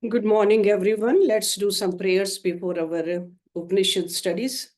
Good morning, everyone. Let's do some prayers before our Upanishad studies.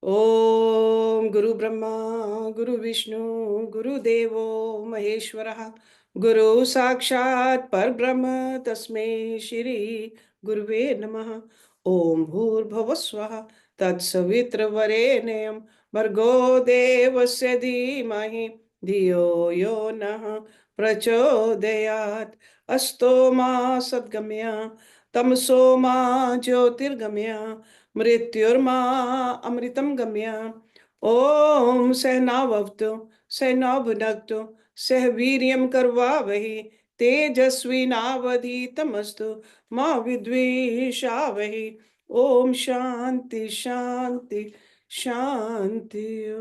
Om Guru Brahma, Guru Vishnu, Guru Devo Maheshwara, Guru Sakshat Parbrahma Tasmai Shri Guruve Namaha. Om Bhur Bhavaswaha Tat Savitra Varenyam Bhargo Devasya Dhimahi Dhiyo Yo Nah Prachodayat Asto Ma Sadgamya Tamso Ma Jyotirgamya Mrityurma Amritam Gamya. Om Sahnavavtu Sahnavbhunaktu Sahviryam Karvavahi Tejasvi Navadhitamastu Ma Vidvishavahi. Om Shanti Shanti Shanti.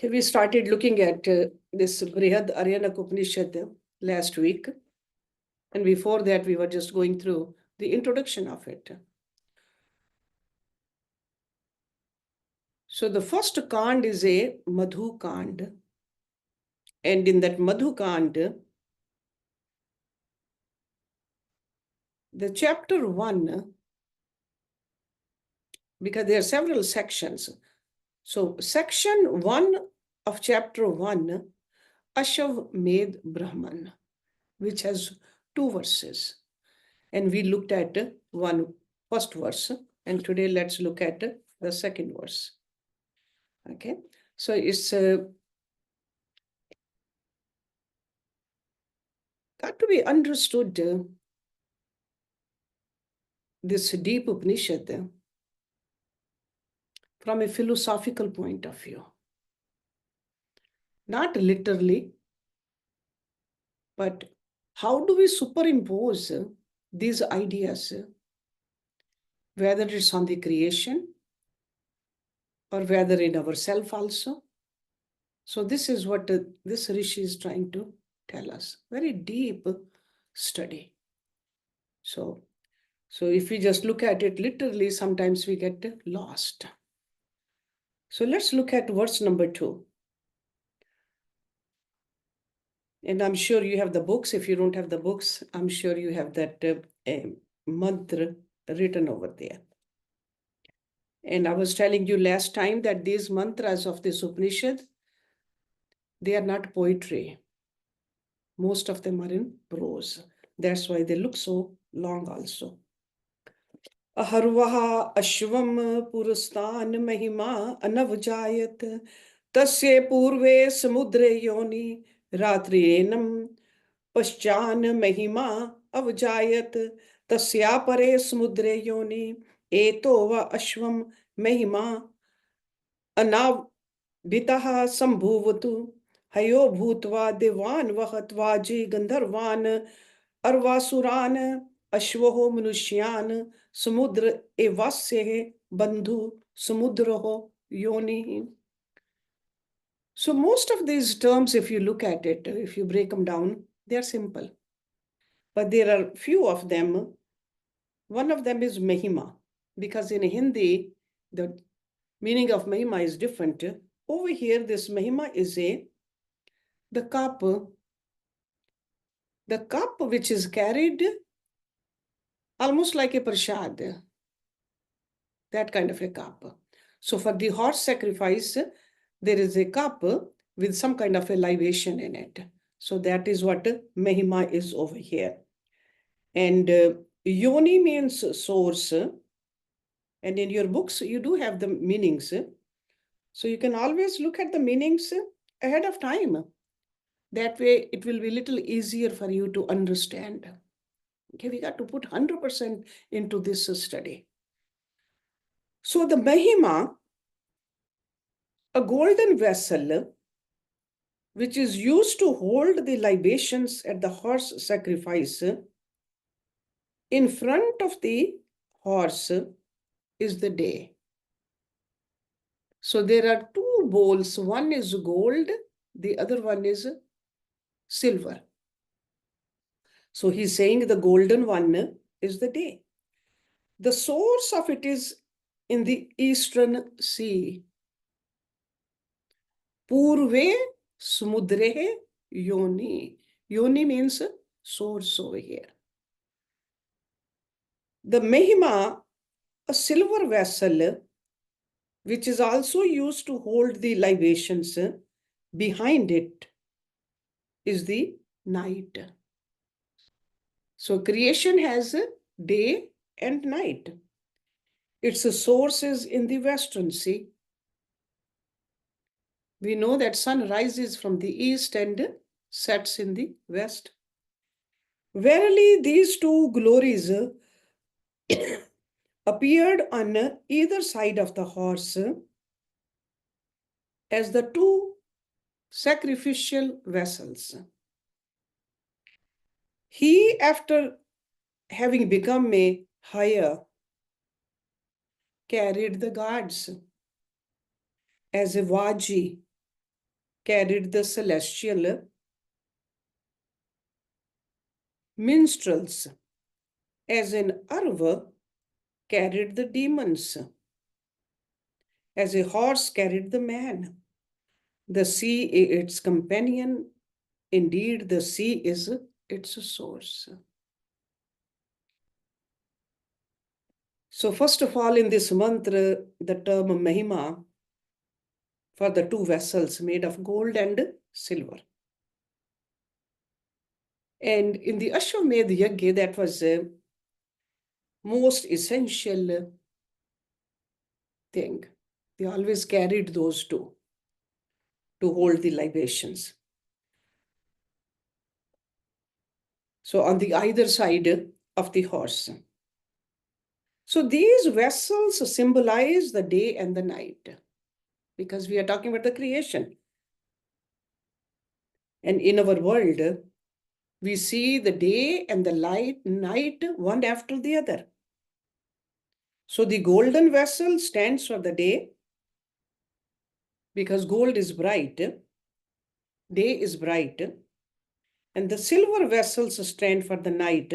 Okay, we started looking at this Brihadaranyaka Upanishad last week. And before that, we were just going through the introduction of it. So the first Kand is a Madhu Kand. And in that Madhu Kand, the chapter 1, because there are several sections. So section 1 of chapter 1, Ashav Med Brahman, which has 2 verses. And we looked at first verse. And today let's look at the second verse. Okay, so it's got to be understood, this deep Upanishad, from a philosophical point of view. Not literally, but how do we superimpose these ideas, whether it's on the creation or whether in ourselves also. So this is what this Rishi is trying to tell us. Very deep study. So if we just look at it literally, sometimes we get lost. So let's look at verse number 2. And I'm sure you have the books. If you don't have the books, I'm sure you have that mantra written over there. And I was telling you last time that these mantras of this Upanishad, they are not poetry. Most of them are in prose. That's why they look so long also. Aharvaha ashvam purustan mahima anavjayat tasye purve samudre yoni ratrienam पश्चान महिमा अवजायत तस्या परे समुद्रे योनि एतो व अश्वम महिमा अनावितः संभूवतु हयो भूत्वा देवान वहत्वाजी गंधर्वान अर्वासुरान अश्वो मनुष्यान समुद्र एवास्य बंधु समुद्रो योनि. So most of these terms, if you look at it, if you break them down, they are simple. But there are few of them. One of them is Mahima, because in Hindi, the meaning of Mahima is different. Over here, this Mahima is the cup which is carried almost like a prasad, that kind of a cup. So for the horse sacrifice, there is a cup with some kind of a libation in it. So that is what Mahima is over here. And Yoni means source. And in your books, you do have the meanings. So you can always look at the meanings ahead of time. That way, it will be a little easier for you to understand. Okay, we got to put 100% into this study. So the Mahima, a golden vessel, which is used to hold the libations at the horse sacrifice, in front of the horse is the day. So there are 2 bowls. One is gold, the other one is silver. So he's saying the golden one is the day. The source of it is in the eastern sea. Purve Samudre yoni. Yoni means source over here. The Mahima, a silver vessel, which is also used to hold the libations, behind it is the night. So creation has day and night. Its source is in the western sea. We know that sun rises from the east and sets in the west. Verily, these two glories appeared on either side of the horse as the two sacrificial vessels. He, after having become a higher, carried the gods, as a Vaji carried the celestial minstrels, as an Arva carried the demons, as a horse carried the man. The sea is its companion, indeed the sea is its source. So first of all, in this mantra, the term Mahima for the two vessels made of gold and silver. And in the Ashwamedh Yajna, that was the most essential thing. They always carried those two to hold the libations. So on the either side of the horse. So these vessels symbolize the day and the night, because we are talking about the creation. And in our world, we see the day and the night one after the other. So the golden vessel stands for the day, because gold is bright, day is bright, and the silver vessels stand for the night,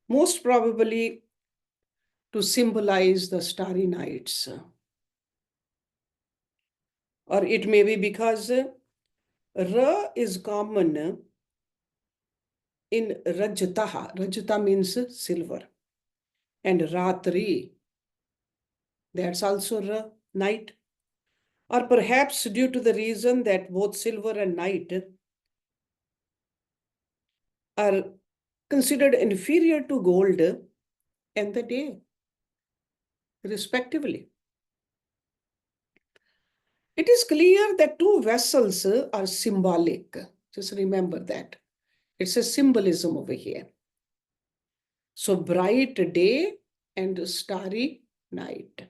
most probably to symbolize the starry nights. Or it may be because Ra is common in Rajataha. Rajata means silver. And Ratri, that's also Ra, night. Or perhaps due to the reason that both silver and night are considered inferior to gold and the day, respectively. It is clear that two vessels are symbolic. Just remember that. It's a symbolism over here. So bright day and starry night.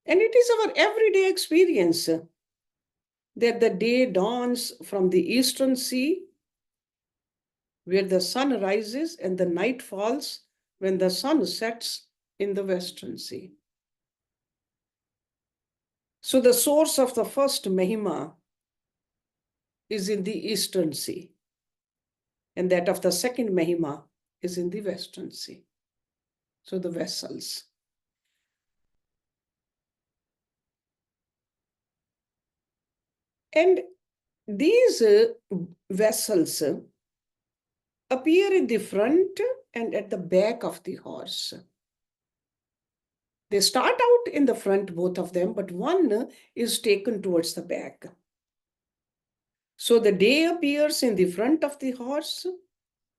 And it is our everyday experience that the day dawns from the eastern sea, where the sun rises, and the night falls when the sun sets in the western sea. So the source of the first Mahima is in the eastern sea, and that of the second Mahima is in the western sea. So the vessels. And these vessels appear in the front and at the back of the horse. They start out in the front, both of them, but one is taken towards the back. So the day appears in the front of the horse.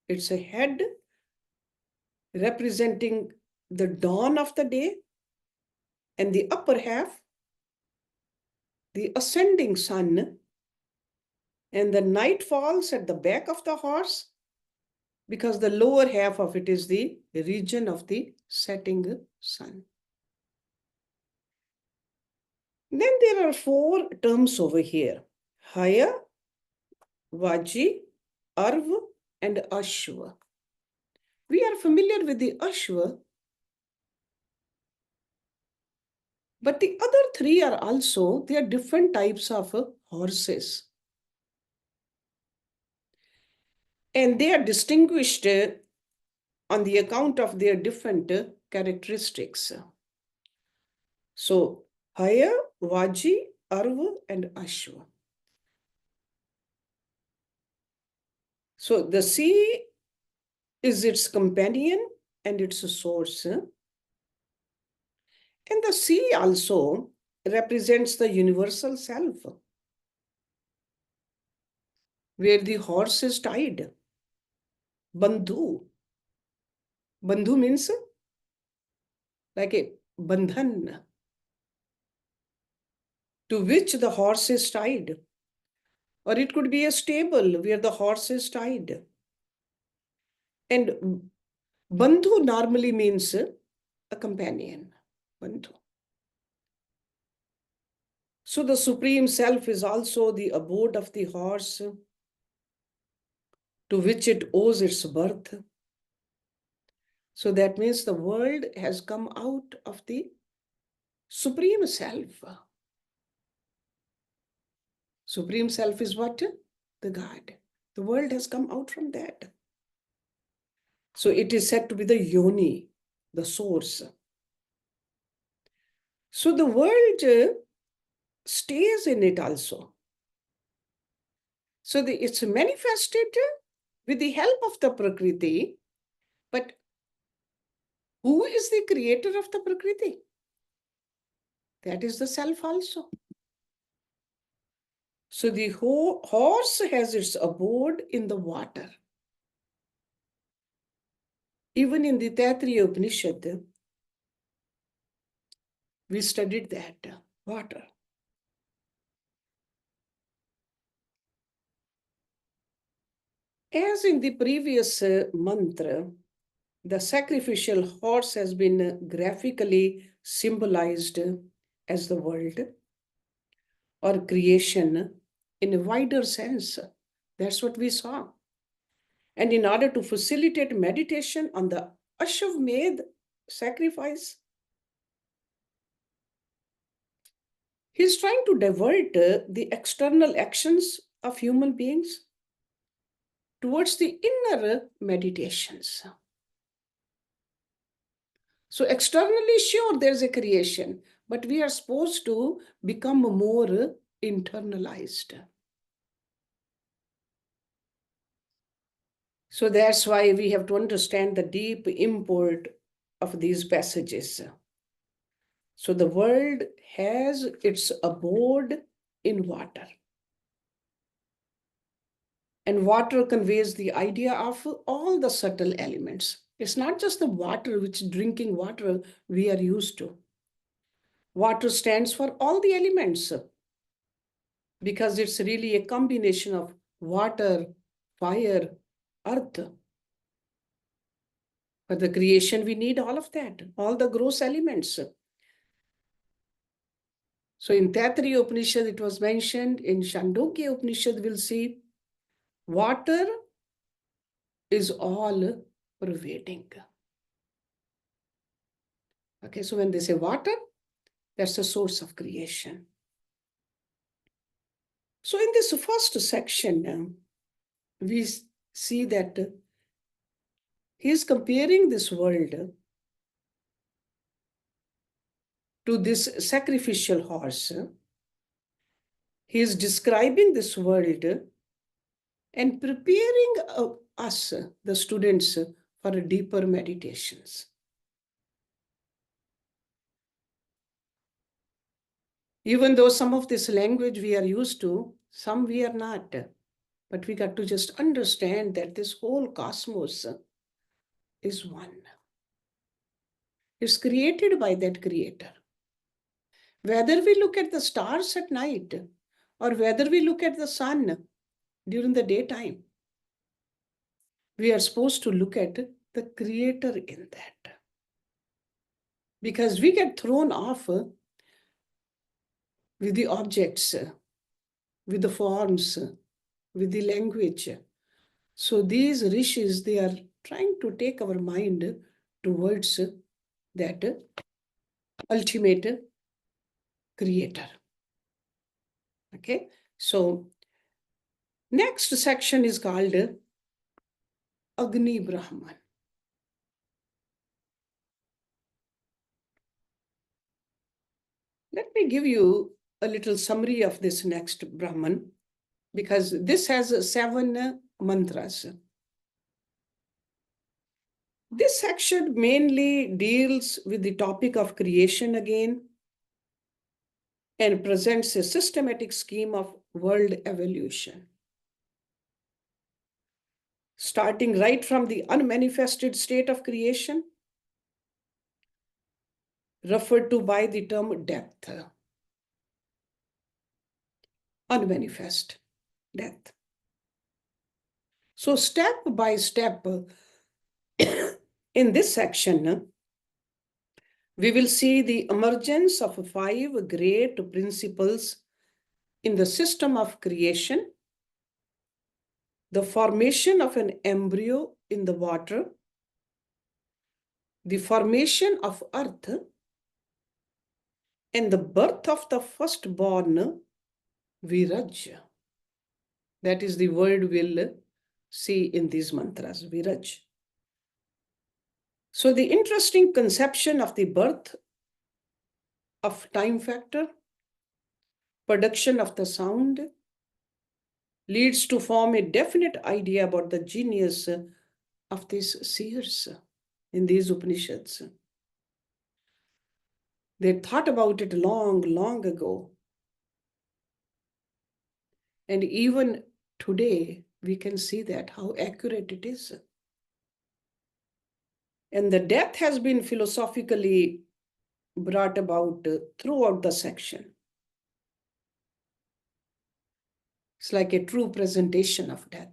It's a head representing the dawn of the day, and the upper half, the ascending sun, and the night falls at the back of the horse, because the lower half of it is the region of the setting sun. Then there are four terms over here: Haya, Vaji, Arv, and Ashwa. We are familiar with the Ashwa, but the other three are also, they are different types of horses. And they are distinguished on the account of their different characteristics. So, Haya, Vaji, Arva, and Ashwa. So the sea is its companion and its source. And the sea also represents the universal self, where the horse is tied. Bandhu. Bandhu means like a bandhan to which the horse is tied. Or it could be a stable where the horse is tied. And bandhu normally means a companion. Bandhu. So the Supreme Self is also the abode of the horse to which it owes its birth. So that means the world has come out of the Supreme Self. Supreme Self is what? The God. The world has come out from that. So it is said to be the yoni, the source. So the world stays in it also. So it's manifested with the help of the Prakriti. But who is the creator of the Prakriti? That is the self also. So the horse has its abode in the water. Even in the Taittiriya Upanishad, we studied that water. As in the previous mantra, the sacrificial horse has been graphically symbolized as the world or creation in a wider sense. That's what we saw. And in order to facilitate meditation on the Ashwamedh sacrifice, he's trying to divert the external actions of human beings towards the inner meditations. So externally, sure, there's a creation, but we are supposed to become more internalized. So that's why we have to understand the deep import of these passages. So the world has its abode in water. And water conveys the idea of all the subtle elements. It's not just the water, which drinking water we are used to. Water stands for all the elements because it's really a combination of water, fire, earth. For the creation, we need all of that, all the gross elements. So in Taittiriya Upanishad, it was mentioned. In Chandogya Upanishad, we'll see water is all pervading. Okay, so when they say water, that's the source of creation. So in this first section, we see that he is comparing this world to this sacrificial horse. He is describing this world and preparing us, the students, for deeper meditations. Even though some of this language we are used to, some we are not. But we got to just understand that this whole cosmos is one. It's created by that creator. Whether we look at the stars at night or whether we look at the sun during the daytime, we are supposed to look at the creator in that. Because we get thrown off with the objects, with the forms, with the language. So these rishis, they are trying to take our mind towards that ultimate creator. Okay, so next section is called Agni Brahman. Let me give you a little summary of this next Brahman, because this has 7 mantras. This section mainly deals with the topic of creation again and presents a systematic scheme of world evolution. Starting right from the unmanifested state of creation, referred to by the term death. Unmanifest death. So step by step, in this section, we will see the emergence of 5 great principles in the system of creation, the formation of an embryo in the water, the formation of earth, and the birth of the firstborn, Viraj. That is the word we'll see in these mantras, Viraj. So the interesting conception of the birth of time factor, production of the sound, leads to form a definite idea about the genius of these seers in these Upanishads. They thought about it long, long ago. And even today, we can see that, how accurate it is. And the death has been philosophically brought about throughout the section. It's like a true presentation of death.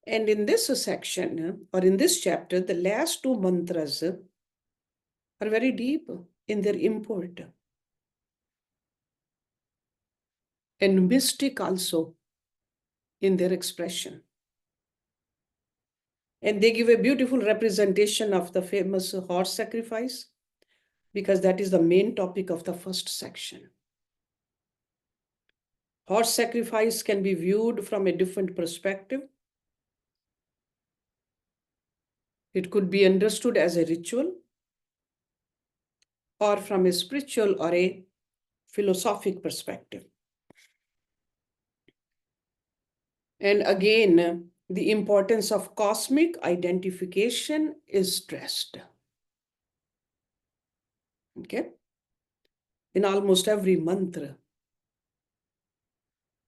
And in this section, or in this chapter, the last 2 mantras are very deep in their import. And mystic also in their expression. And they give a beautiful representation of the famous horse sacrifice, because that is the main topic of the first section. Horse sacrifice can be viewed from a different perspective. It could be understood as a ritual, or from a spiritual or a philosophic perspective. And again, the importance of cosmic identification is stressed. Okay? In almost every mantra,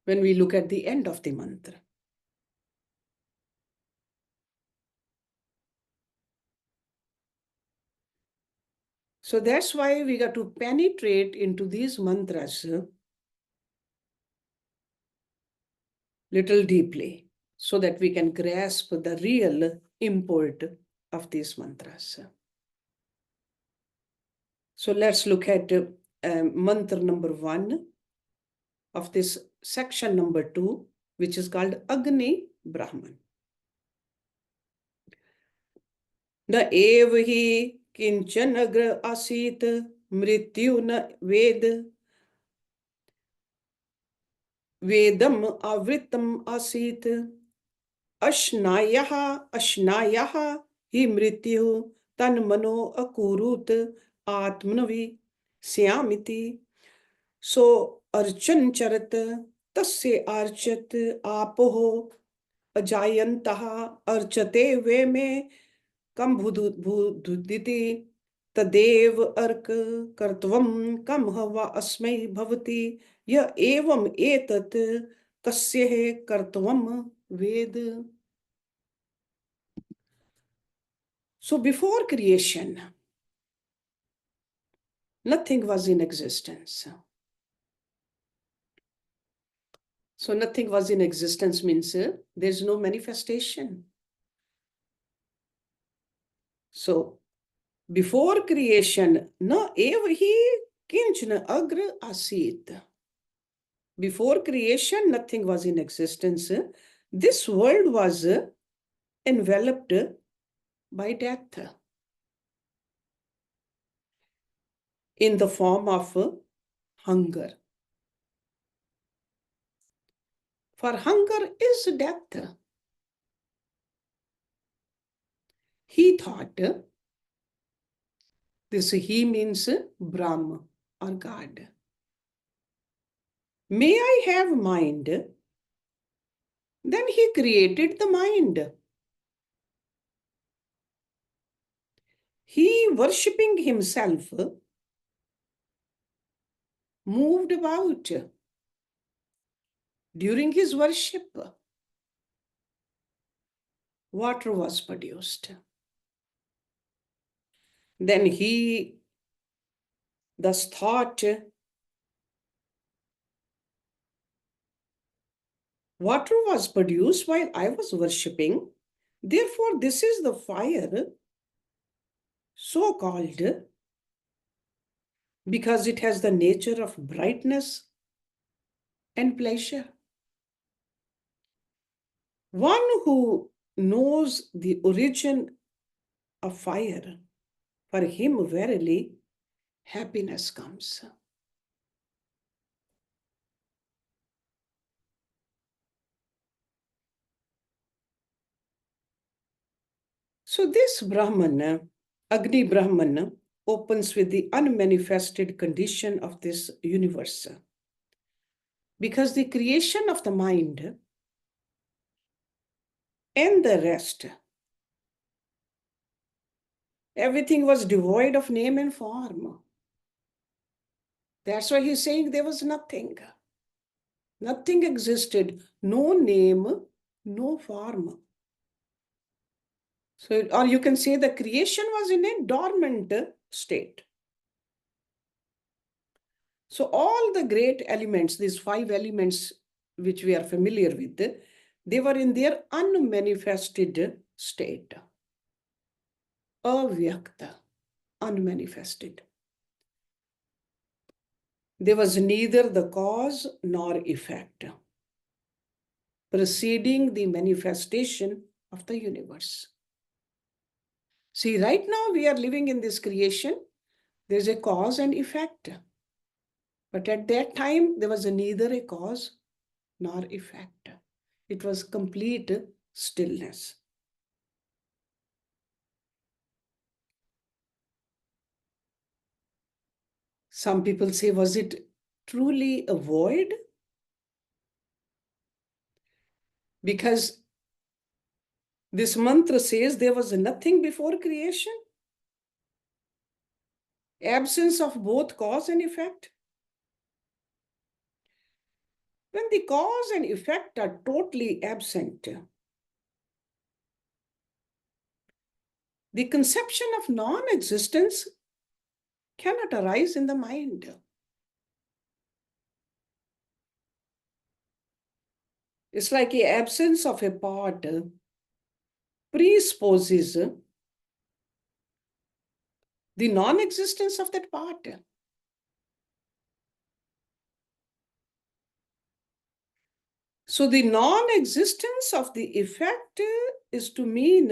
when we look at the end of the mantra. So that's why we got to penetrate into these mantras little deeply, so that we can grasp the real import of these mantras. So let's look at mantra number 1 of this section number 2, which is called Agni Brahman. Na ev hi kinchan agra asit mrityu na ved vedam avritam asit ashnayaha ashnayaha hi mrityu tan mano akurut atmanavi syamiti. So archan charat tasya archat apoho ajayantaha archate ve me kam bhuditi tadev ark kartvam kam hava asmai bhavati ya evam etat tasya kartvam ved. So before creation, nothing was in existence. So nothing was in existence means there's no manifestation. So before creation, na eva hi kinchna agra asit. Before creation, nothing was in existence. This world was enveloped by death in the form of hunger. For hunger is death. He thought, this he means Brahma or God. May I have mind? Then he created the mind. He, worshipping himself, moved about. During his worship, water was produced. Then he thus thought, water was produced while I was worshipping. Therefore, this is the fire, so called, because it has the nature of brightness and pleasure. One who knows the origin of fire, for him verily happiness comes. So this Brahman, Agni Brahman, opens with the unmanifested condition of this universe. Because the creation of the mind and the rest, everything was devoid of name and form. That's why he's saying there was nothing. Nothing existed. No name, no form. So, or you can say the creation was in a dormant state. So all the great elements, these 5 elements which we are familiar with, they were in their unmanifested state. Avyakta, unmanifested. There was neither the cause nor effect preceding the manifestation of the universe. See, right now we are living in this creation. There's a cause and effect. But at that time, there was neither a cause nor effect. It was complete stillness. Some people say, was it truly a void? Because this mantra says there was nothing before creation. Absence of both cause and effect. When the cause and effect are totally absent, the conception of non-existence cannot arise in the mind. It's like the absence of a part presupposes the non-existence of that part. So the non-existence of the effect is to mean,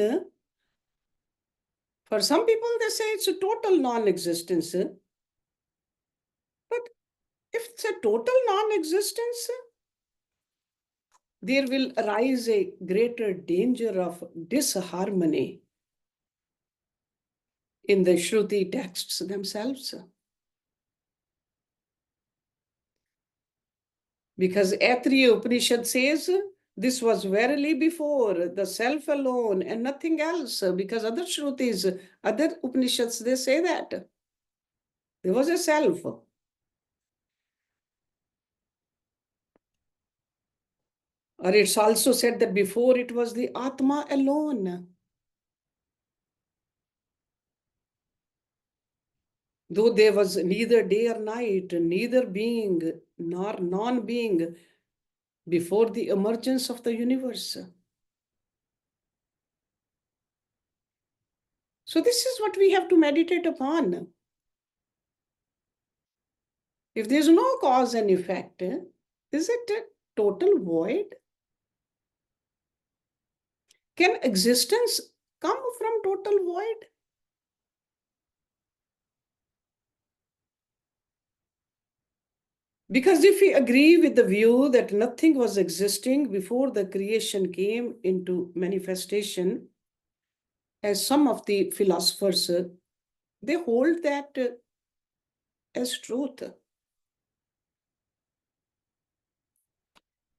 for some people they say it's a total non-existence. But if it's a total non-existence, there will arise a greater danger of disharmony in the Shruti texts themselves. Because Atriya Upanishad says, this was verily before, the self alone and nothing else. Because other Shrutis, other Upanishads, they say that. There was a self. Or it's also said that before it was the Atma alone. Though there was neither day or night, neither being nor non-being before the emergence of the universe. So this is what we have to meditate upon. If there's no cause and effect, is it a total void? Can existence come from total void? Because if we agree with the view that nothing was existing before the creation came into manifestation, as some of the philosophers, they hold that as truth.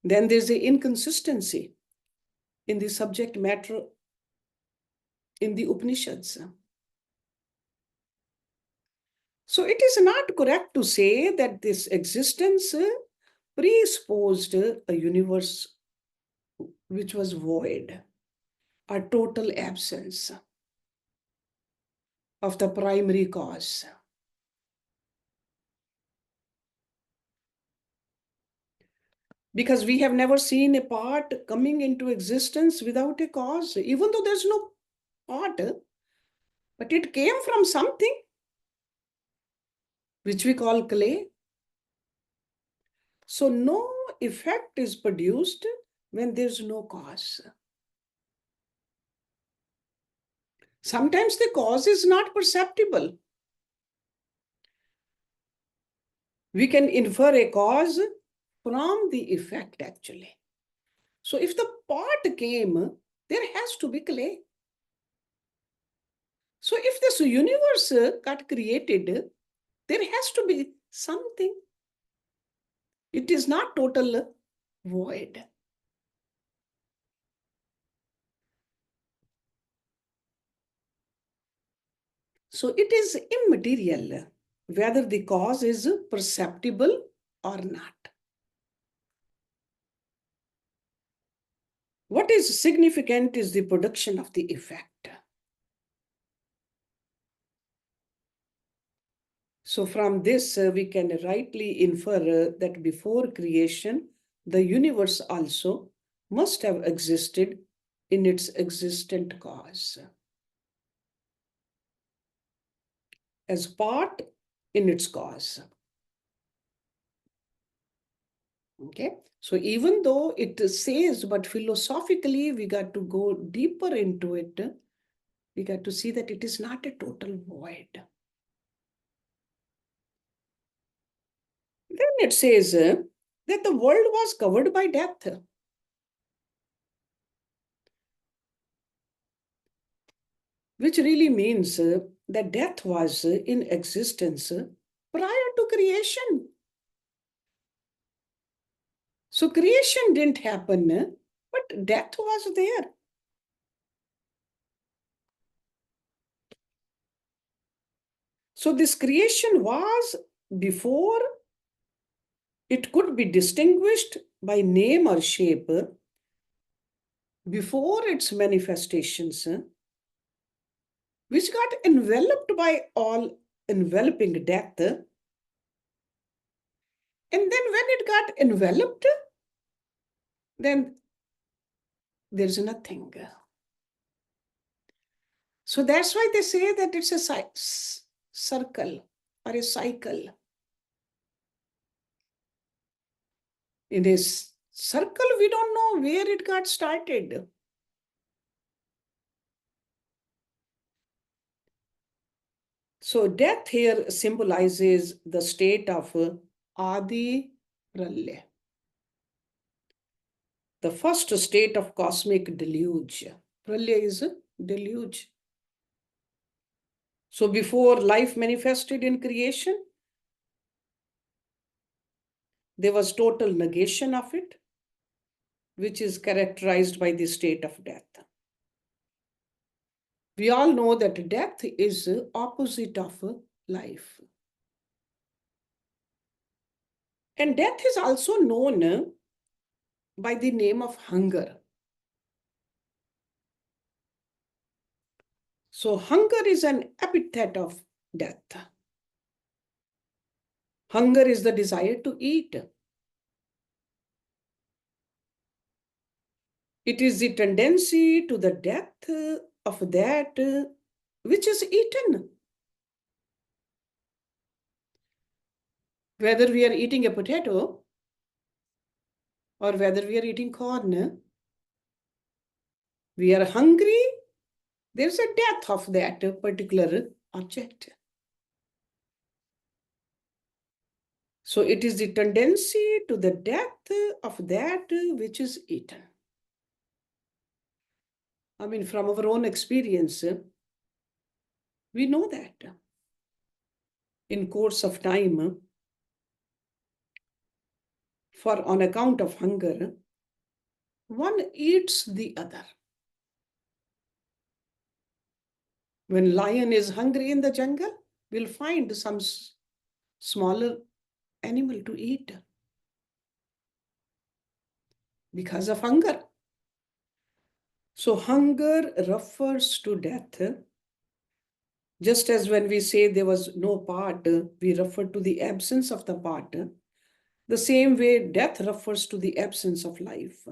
Then there's the inconsistency in the subject matter in the Upanishads. So it is not correct to say that this existence presupposed a universe which was void, a total absence of the primary cause. Because we have never seen a part coming into existence without a cause, even though there's no part, but it came from something which we call clay. So no effect is produced when there's no cause. Sometimes the cause is not perceptible. We can infer a cause from the effect, actually. So if the pot came, there has to be clay. So if this universe got created, there has to be something. It is not total void. So it is immaterial whether the cause is perceptible or not. What is significant is the production of the effect. So from this, we can rightly infer that before creation, the universe also must have existed in its existent cause, as part in its cause. Okay, so even though it says, but philosophically, we got to go deeper into it. We got to see that it is not a total void. Then it says that the world was covered by death. Which really means that death was in existence prior to creation. So creation didn't happen, but death was there. So this creation was before it could be distinguished by name or shape, before its manifestations, which got enveloped by all enveloping death. And then when it got enveloped, then there's nothing. So that's why they say that it's a circle or a cycle. In this circle, we don't know where it got started. So death here symbolizes the state of Adi Pralya, the first state of cosmic deluge. Pralya is a deluge. So before life manifested in creation, there was total negation of it, which is characterized by the state of death. We all know that death is opposite of life. And death is also known by the name of hunger. So hunger is an epithet of death. Hunger is the desire to eat. It is the tendency to the death of that which is eaten. Whether we are eating a potato or whether we are eating corn, we are hungry, there's a death of that particular object. So it is the tendency to the death of that which is eaten. I mean, from our own experience, we know that in course of time, for on account of hunger, one eats the other. When lion is hungry in the jungle, we'll find some smaller animal to eat because of hunger. So hunger refers to death. Just as when we say there was no part, we refer to the absence of the part. The same way death refers to the absence of life.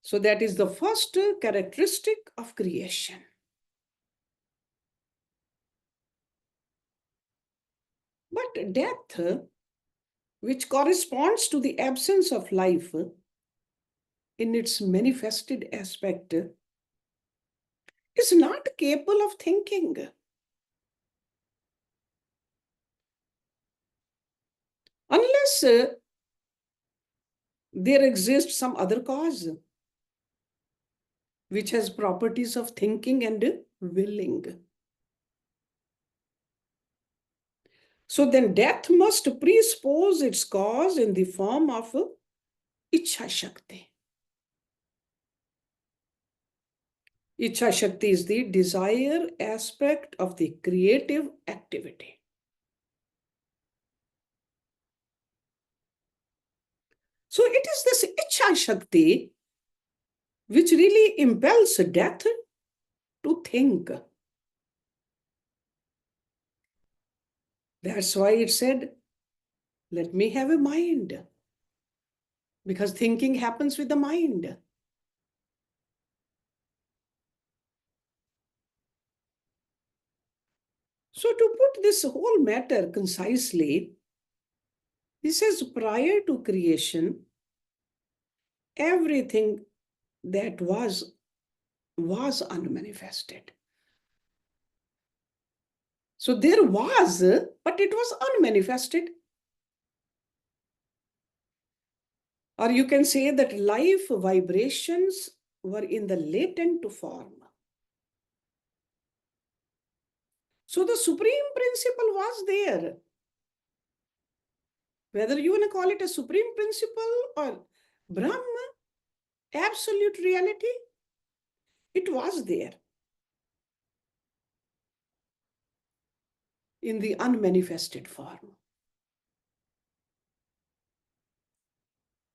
So that is the first characteristic of creation. But death, which corresponds to the absence of life in its manifested aspect, is not capable of thinking. Unless there exists some other cause which has properties of thinking and willing. So then death must presuppose its cause in the form of Ichha Shakti. Ichha Shakti is the desire aspect of the creative activity. So it is this Ichha Shakti which really impels death to think. That's why it said, let me have a mind. Because thinking happens with the mind. So to put this whole matter concisely, he says prior to creation, everything that was unmanifested. So there was, but it was unmanifested. Or you can say that life vibrations were in the latent form. So the supreme principle was there. Whether you want to call it a supreme principle or Brahma, absolute reality, it was there in the unmanifested form.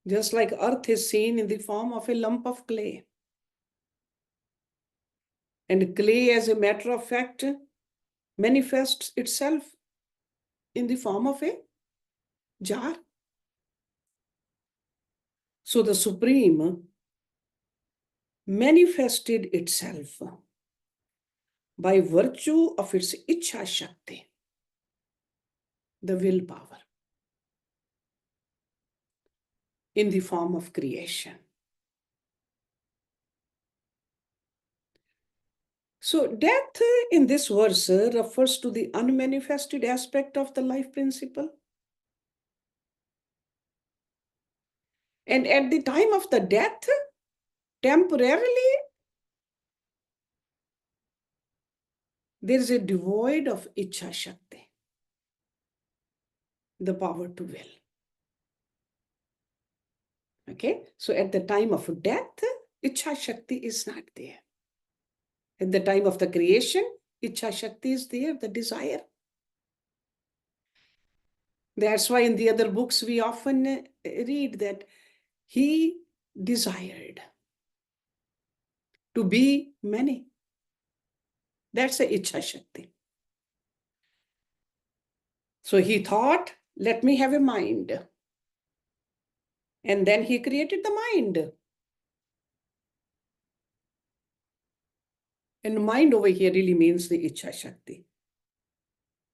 Just like earth is seen in the form of a lump of clay. And clay, as a matter of fact, manifests itself in the form of a jar. So the Supreme manifested itself by virtue of its Ichha Shakti, the willpower, in the form of creation. So death in this verse refers to the unmanifested aspect of the life principle. And at the time of the death, temporarily, there is a devoid of Ichha Shakti, the power to will. Okay, so at the time of death, Ichha Shakti is not there. At the time of the creation, Ichha Shakti is there, the desire. That's why in the other books we often read that he desired to be many. That's a Ichha Shakti. So he thought, let me have a mind. And then he created the mind. And mind over here really means the Ichha Shakti,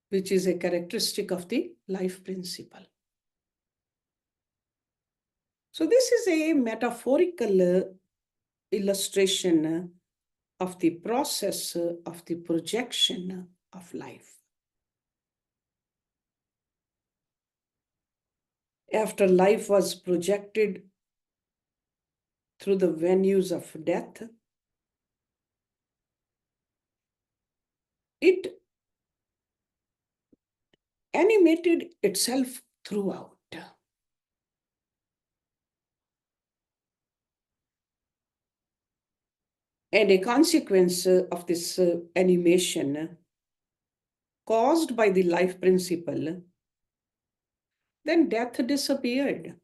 which is a characteristic of the life principle. So this is a metaphorical illustration of the process of the projection of life. After life was projected through the venues of death, it animated itself throughout. And a consequence of this animation caused by the life principle, then death disappeared.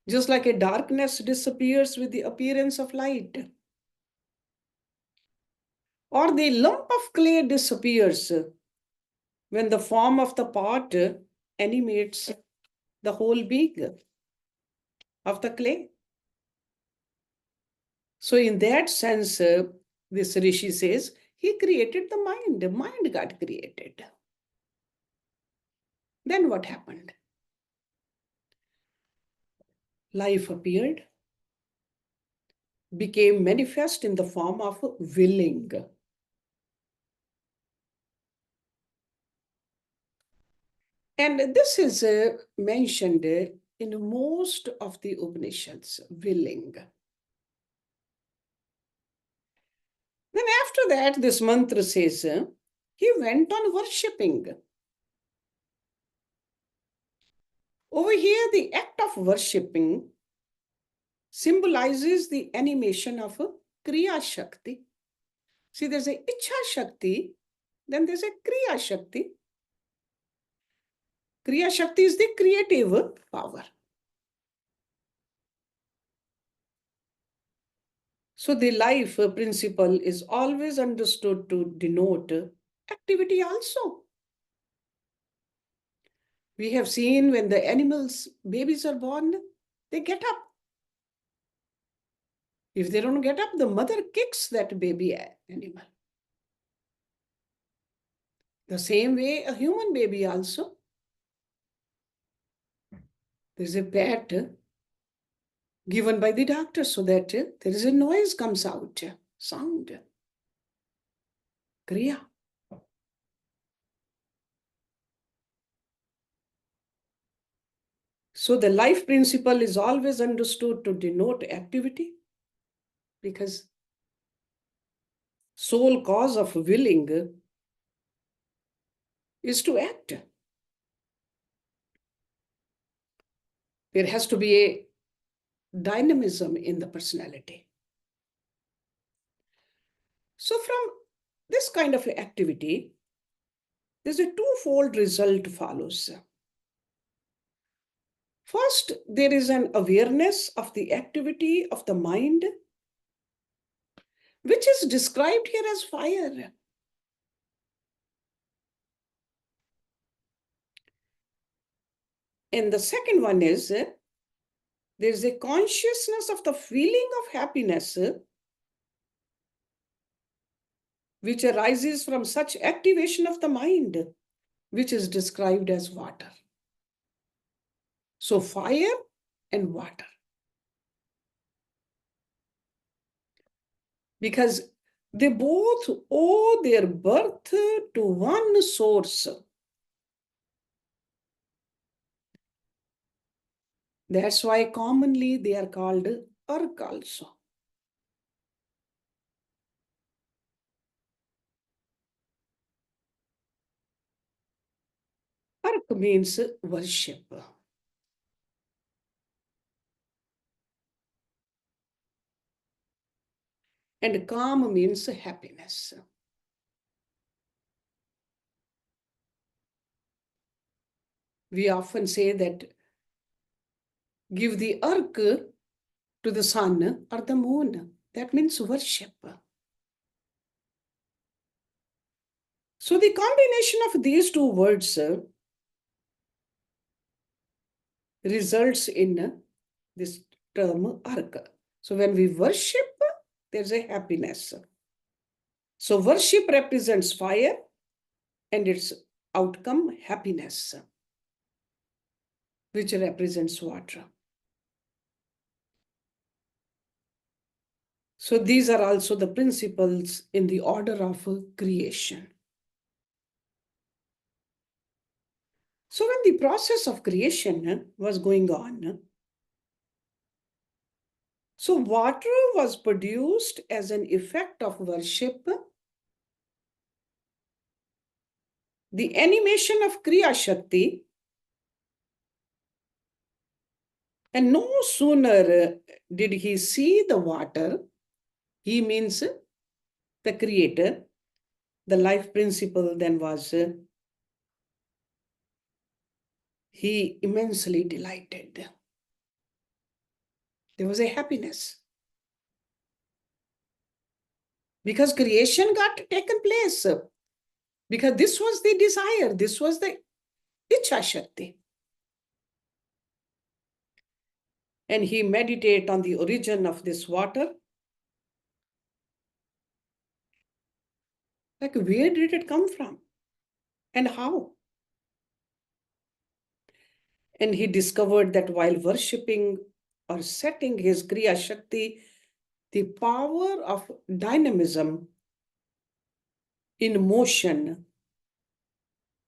Just like a darkness disappears with the appearance of light, or the lump of clay disappears when the form of the pot animates the whole being of the clay. So in that sense, this Rishi says, he created the mind. The mind got created. Then what happened? Life appeared, became manifest in the form of willing. And this is mentioned in most of the Upanishads, willing. Then after that, this mantra says, he went on worshipping. Over here, the act of worshipping symbolizes the animation of a Kriya Shakti. See, there's a Ichha Shakti, then there's a Kriya Shakti. Kriya Shakti is the creative power. So the life principle is always understood to denote activity also. We have seen when the animals, babies are born, they get up. If they don't get up, the mother kicks that baby animal. The same way a human baby also. There's a pat given by the doctor so that there is a noise comes out, sound, kriya. So the life principle is always understood to denote activity, because sole cause of willing is to act. There has to be a dynamism in the personality. So from this kind of activity, there's a twofold result follows. First, there is an awareness of the activity of the mind, which is described here as fire. And the second one is, there's a consciousness of the feeling of happiness which arises from such activation of the mind, which is described as water. So fire and water. Because they both owe their birth to one source. That's why commonly they are called ark also. Ark means worship. And calm means happiness. We often say that give the ark to the sun or the moon. That means worship. So the combination of these two words results in this term ark. So when we worship, there's a happiness. So worship represents fire and its outcome, happiness, which represents water. So these are also the principles in the order of creation. So when the process of creation was going on, so water was produced as an effect of worship. The animation of Kriya Shakti, and no sooner did he see the water He means the creator. The life principle then was he immensely delighted. There was a happiness. Because creation got taken place. Because this was the desire, this was the Ichha Shakti. And he meditated on the origin of this water. Like, where did it come from? And how? And he discovered that while worshipping or setting his Kriya Shakti, the power of dynamism in motion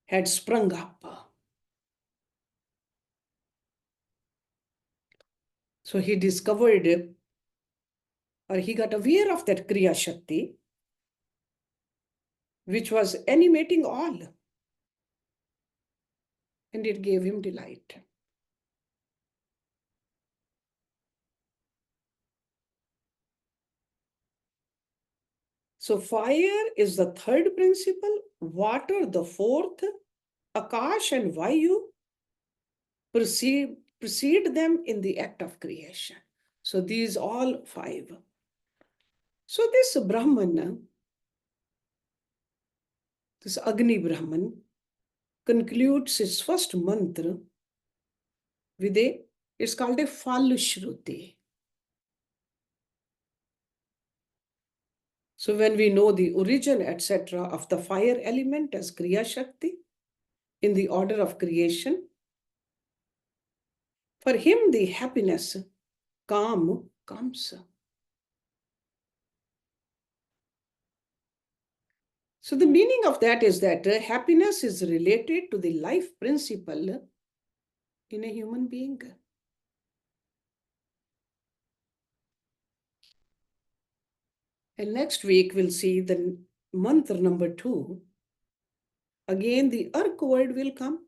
had sprung up. So he discovered, or he got aware of that Kriya Shakti, which was animating all. And it gave him delight. So fire is the third principle, water the fourth, Akash and Vayu precede them in the act of creation. So these all five. So this Brahman, this Agni Brahman, concludes its first mantra with it's called a Falushruti. So when we know the origin, etc., of the fire element as Kriya Shakti in the order of creation, for him the happiness, calm, comes. So the meaning of that is that happiness is related to the life principle in a human being. And next week we'll see the mantra number 2. Again, the ark word will come.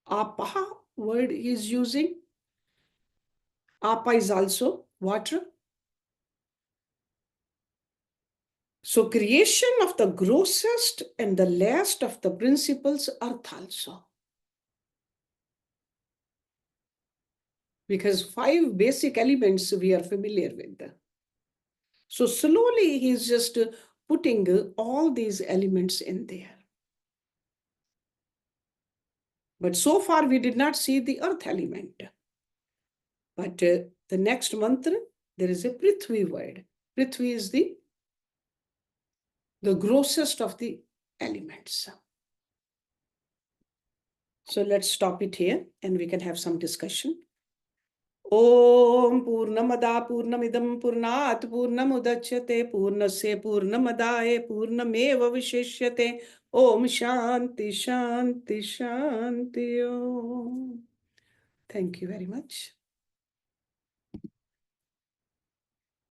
Apaha word he is using. Apa is also water. So creation of the grossest and the last of the principles, earth also. Because 5 basic elements we are familiar with. So slowly he's just putting all these elements in there. But so far we did not see the earth element. But the next mantra, there is a Prithvi word. Prithvi is the grossest of the elements. So let's stop it here and we can have some discussion. Om Purnamada Purnamidam Purnat Purnamudachyate Purnasya Purnamadaye Purnameva Vishishyate Om Shanti Shanti Shanti Om. Thank you very much.